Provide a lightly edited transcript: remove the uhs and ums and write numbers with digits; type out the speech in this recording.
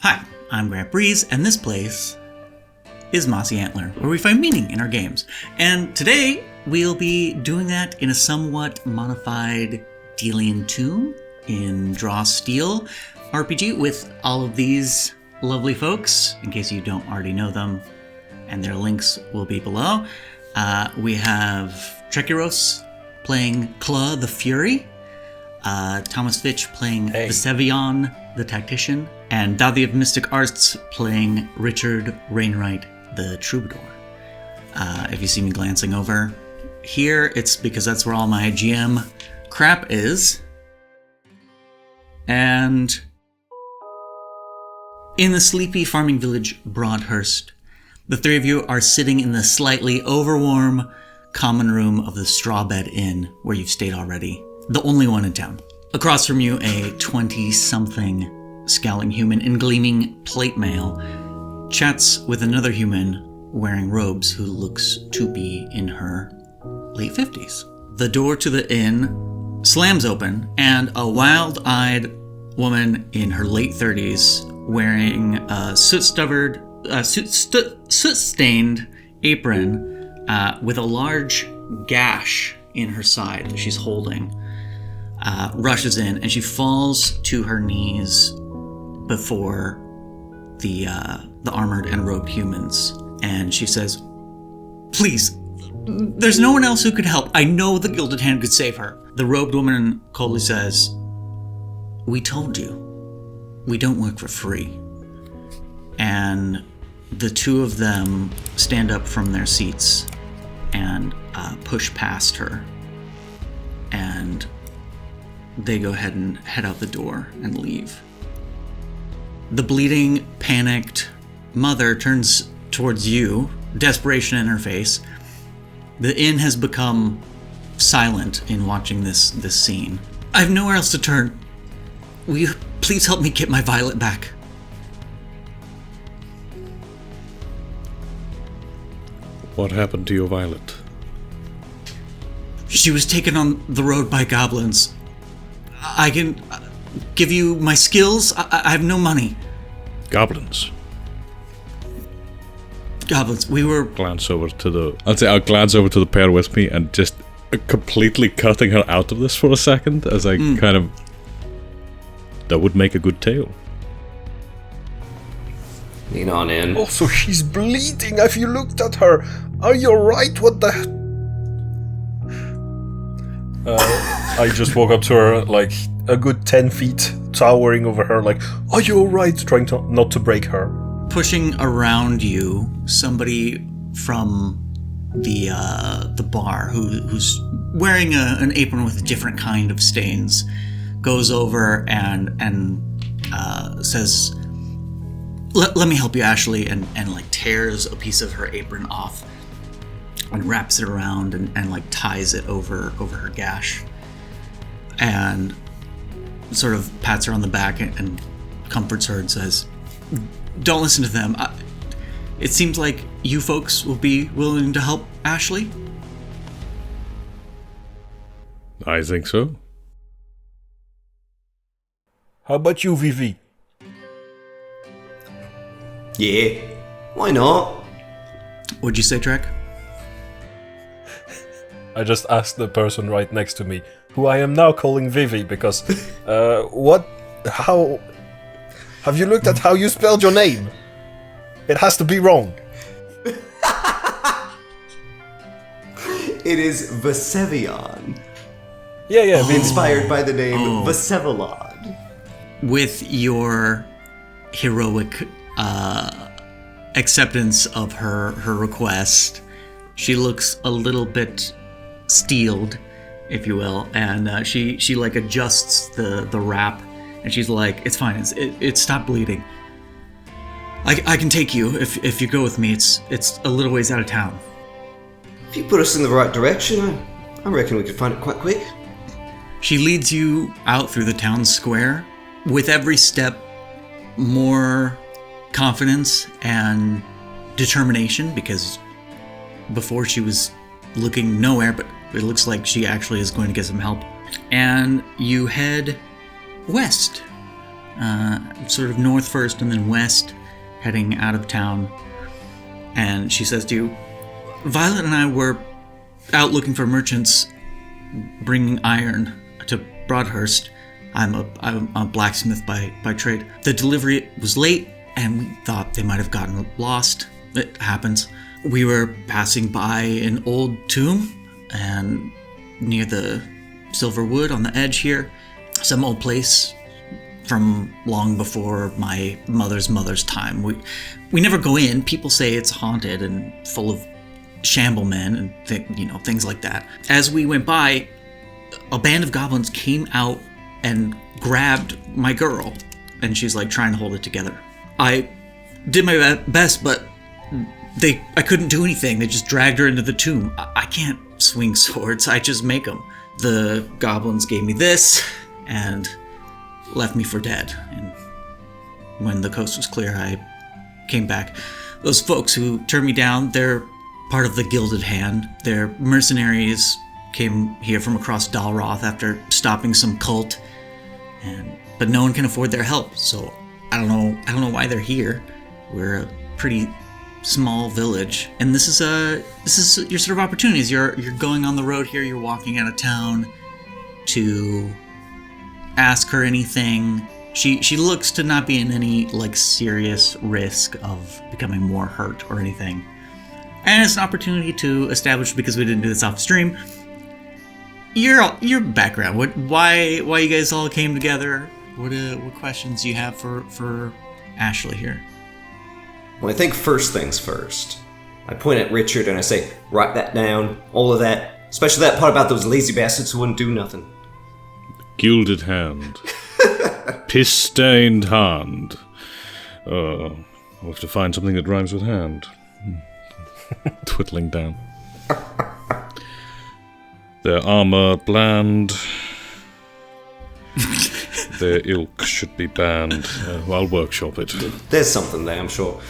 Hi, I'm Grant Breeze, and this place is Mossy Antler, where we find meaning in our games. And today, we'll be doing that in a somewhat modified Delian tune in Draw Steel RPG with all of these lovely folks, in case you don't already know them, and their links will be below. We have Trekiros playing Claw the Fury, Thomas Fitch playing Visevion the Tactician, and Daði of Mystic Arts playing Richard Wainwright the Troubadour. If you see me glancing over here, it's because that's where all my GM crap is. And in the sleepy farming village Broadhurst, the three of you are sitting in the slightly overwarm common room of the Straw Bed Inn, where you've stayed already. The only one in town. Across from you, a 20-something scowling human in gleaming plate mail chats with another human wearing robes who looks to be in her late 50s. The door to the inn slams open, and a wild-eyed woman in her late 30s wearing a soot-stained apron with a large gash in her side that she's holding rushes in, and she falls to her knees before the armored and robed humans, and she says, "Please, there's no one else who could help. I know the Gilded Hand could save her." The robed woman coldly says, "We told you, we don't work for free." And the two of them stand up from their seats and push past her, and they go ahead and head out the door and leave. The bleeding, panicked mother turns towards you, desperation in her face. The inn has become silent in watching this scene. "I have nowhere else to turn. Will you please help me get my Violet back?" What happened to your Violet? "She was taken on the road by goblins. I can give you my skills. I have no money." Goblins. Goblins. We were... I'll glance over to the pair with me and just completely cutting her out of this for a second as I kind of... That would make a good tale. Lean on in. Also, she's bleeding. Have you looked at her? Are you alright? What the... I just walk up to her, like, a good 10 feet, towering over her, like, "Are you alright?" Trying to not to break her. Pushing around you, somebody from the bar who's wearing an apron with a different kind of stains goes over and says, let me help you, Ashley," and like tears a piece of her apron off and wraps it around and like ties it over her gash, and sort of pats her on the back and comforts her and says, "Don't listen to them. It seems like you folks will be willing to help Ashley." I think so. How about you, Vivi? Yeah, why not? What'd you say, Trek? I just asked the person right next to me, who I am now calling Vivi, because, how... Have you looked at how you spelled your name? It has to be wrong. It is Visevion. Yeah, Vivi. Inspired by the name Visevalon. With your heroic acceptance of her request, she looks a little bit steeled, if you will, and she like adjusts the wrap, and she's like, "It's fine. It stopped bleeding. I can take you if you go with me. It's a little ways out of town." If you put us in the right direction, I reckon we could find it quite quick. She leads you out through the town square, with every step more confidence and determination, because before she was looking nowhere, but it looks like she actually is going to get some help. And you head west sort of north first and then west, heading out of town. And she says to you, Violet and I were out looking for merchants bringing iron to Broadhurst. I'm a blacksmith by trade. The delivery was late, and we thought they might have gotten lost. It happens. We were passing by an old tomb, and near the Silver Wood on the edge here, some old place from long before my mother's time. We never go in. People say it's haunted and full of shamblemen and things like that. As we went by, a band of goblins came out and grabbed my girl, and she's like trying to hold it together. I did my best, but I couldn't do anything. They just dragged her into the tomb. I can't swing swords. I just make them. The goblins gave me this and left me for dead. And when the coast was clear, I came back. Those folks who turned me down, they're part of the Gilded Hand. They're mercenaries, came here from across Dalroth after stopping some cult, but no one can afford their help. So I don't know why they're here. We're a pretty small village, and this is your sort of opportunities. You're going on the road here. You're walking out of town to ask her anything. She looks to not be in any serious risk of becoming more hurt or anything. And it's an opportunity to establish, because we didn't do this off stream, your background. Why you guys all came together? What questions do you have for Ashley here? Well, I think first things first. I point at Richard and I say, write that down, all of that, especially that part about those lazy bastards who wouldn't do nothing. Gilded hand. Piss-stained hand. I'll have to find something that rhymes with hand. Twiddling down. Their armor bland. Their ilk should be banned. I'll workshop it. There's something there, I'm sure.